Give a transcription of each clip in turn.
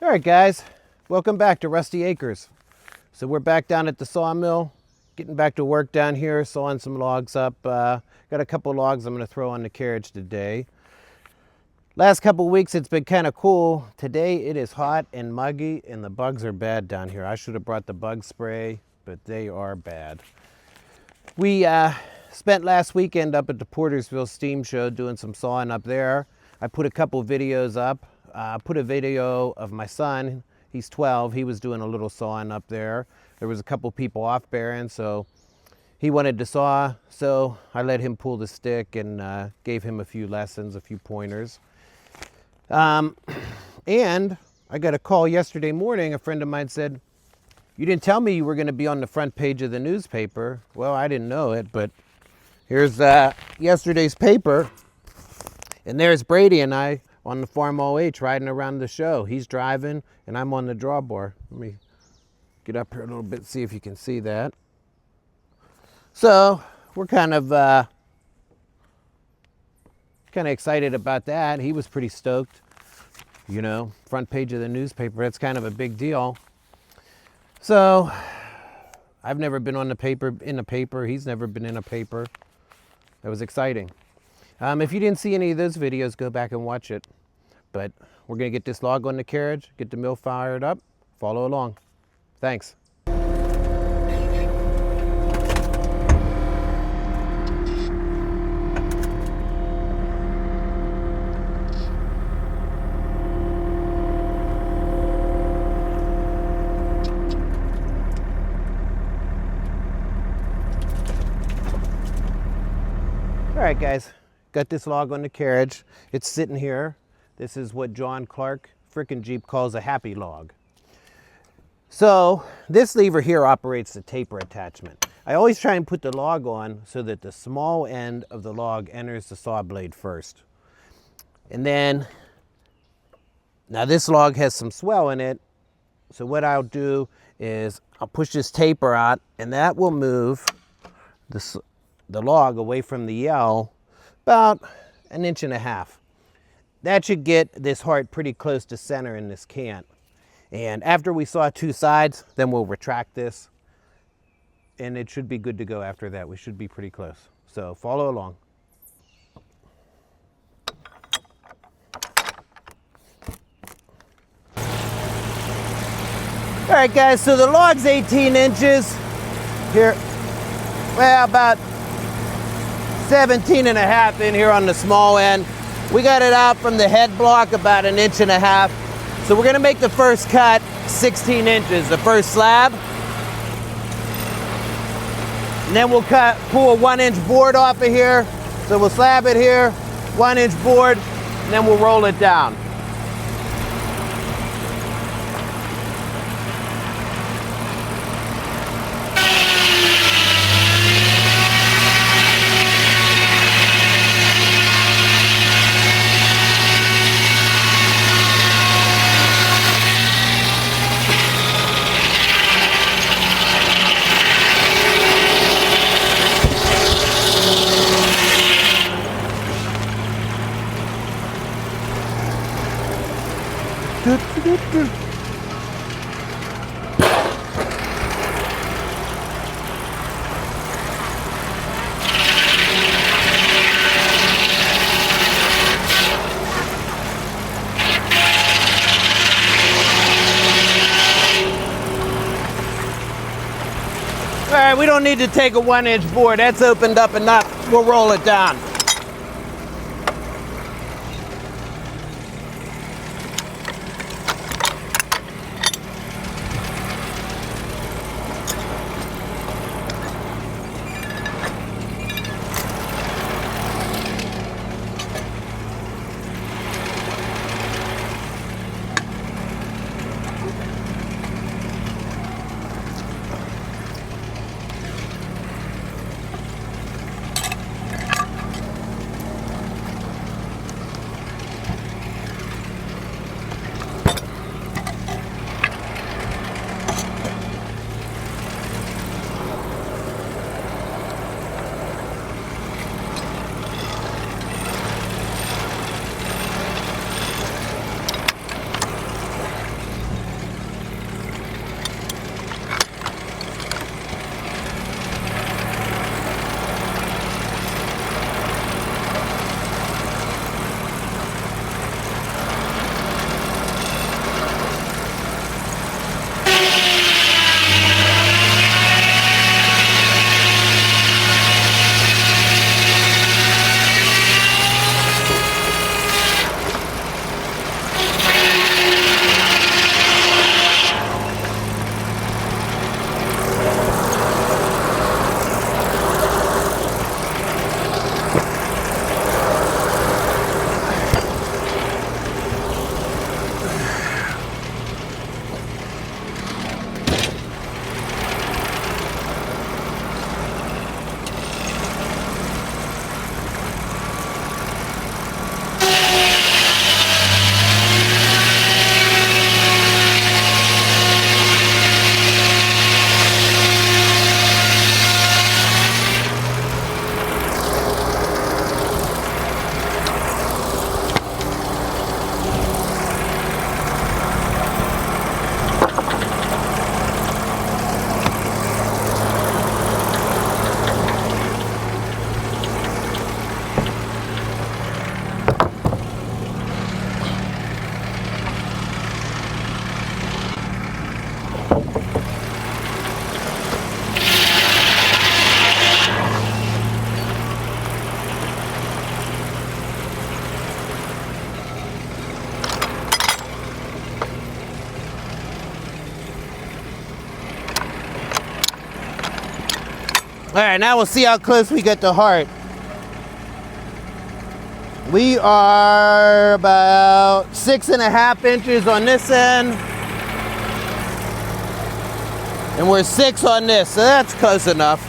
All right, guys, welcome back to Rusty Acres. So we're back down at the sawmill, getting back to work down here, sawing some logs up. Got a couple logs I'm going to throw on the carriage today. Last couple weeks it's been kind of cool. Today it is hot and muggy and the bugs are bad down here. I should have brought the bug spray, but they are bad. We spent last weekend up at the Portersville Steam Show doing some sawing up there. I put a couple videos up. Put a video of my son. He's 12. He was doing a little sawing up there. There was a couple people off bearing, so he wanted to saw. So I let him pull the stick and gave him a few lessons, a few pointers. And I got a call yesterday morning. A friend of mine said, "You didn't tell me you were going to be on the front page of the newspaper." Well, I didn't know it, but here's yesterday's paper. And there's Brady and I on the Farm OH riding around the show. He's driving and I'm on the drawbar. Let me get up here a little bit, see if you can see that. So we're kind of excited about that. He was pretty stoked. You know, front page of the newspaper, that's kind of a big deal. So I've never been on the paper, in a paper. He's never been in a paper. That was exciting. If you didn't see any of those videos, go back and watch it. But we're going to get this log on the carriage, get the mill fired up, follow along. Thanks. All right, guys. Got this log on the carriage. It's sitting here. This is what John Clark frickin' Jeep calls a happy log. So this lever here operates the taper attachment. I always try and put the log on so that the small end of the log enters the saw blade first. And then, now this log has some swell in it. So what I'll do is I'll push this taper out and that will move the log away from the yell about 1.5 inches. That should get this heart pretty close to center in this cant. And after we saw two sides, then we'll retract this and it should be good to go after that. We should be pretty close. So follow along. All right, guys, so the log's 18 inches here. Well, about 17.5 in here on the small end. We got it out from the head block about 1.5 inches. So we're gonna make the first cut 16 inches, the first slab. And then we'll pull a 1-inch board off of here. So we'll slab it here, 1-inch board, and then we'll roll it down. All right, we don't need to take a 1-inch board. That's opened up enough. We'll roll it down. All right, now we'll see how close we get to heart. We are about 6.5 inches on this end, and we're 6 on this, so that's close enough.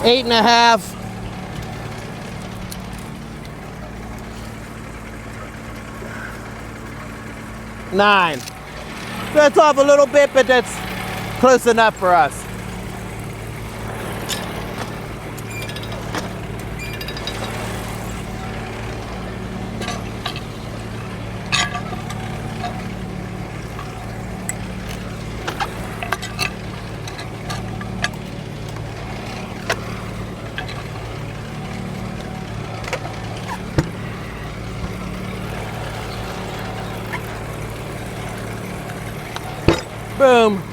8.5. 9. That's off a little bit, but that's close enough for us. Boom.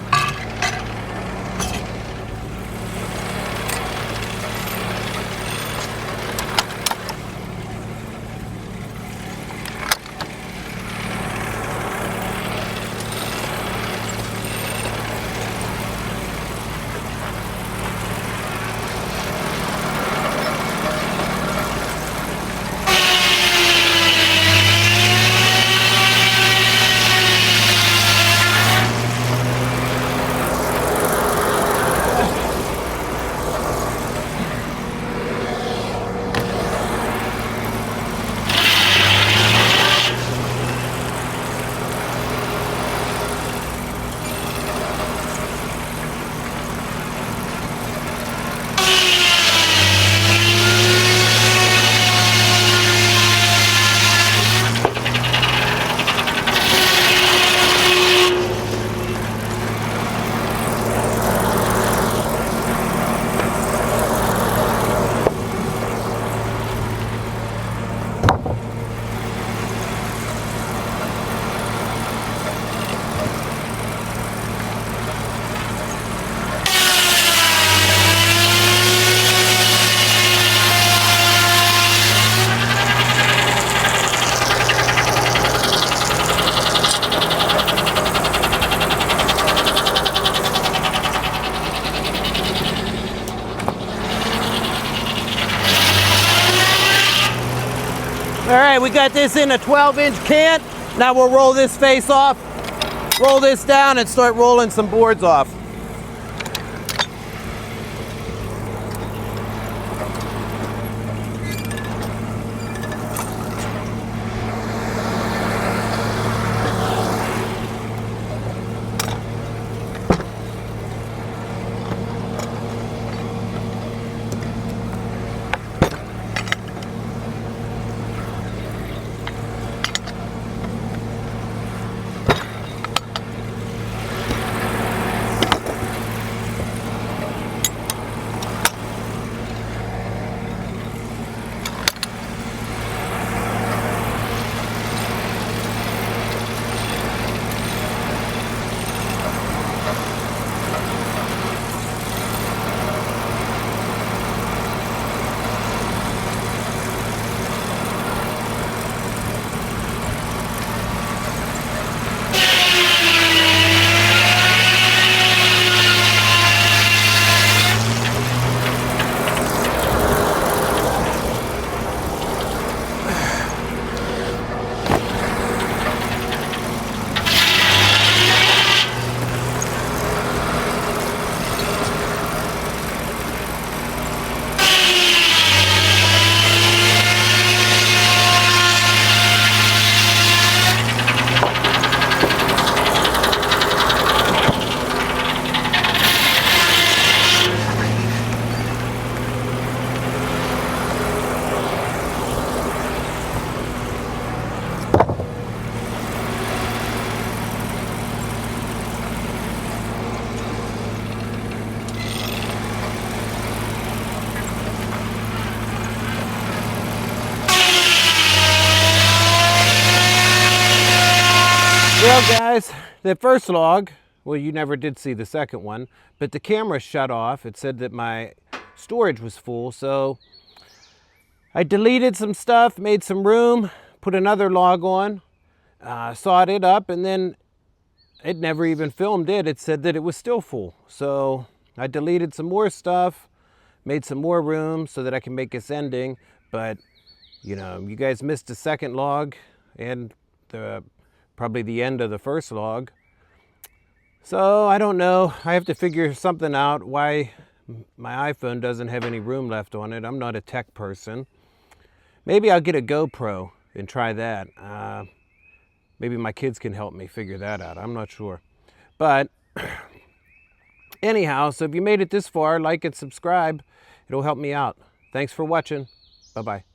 All right, we got this in a 12-inch cant. Now we'll roll this face off, roll this down, and start rolling some boards off. Well, guys, the first log, well, you never did see the second one, but the camera shut off. It said that my storage was full, so I deleted some stuff, made some room, put another log on, sawed it up, and then it never even filmed it. It said that it was still full. So I deleted some more stuff, made some more room so that I can make this ending. But, you know, you guys missed the second log and probably the end of the first log. So I don't know. I have to figure something out why my iPhone doesn't have any room left on it. I'm not a tech person. Maybe I'll get a GoPro and try that. Maybe my kids can help me figure that out. I'm not sure. But anyhow, so if you made it this far, like and subscribe. It'll help me out. Thanks for watching. Bye-bye.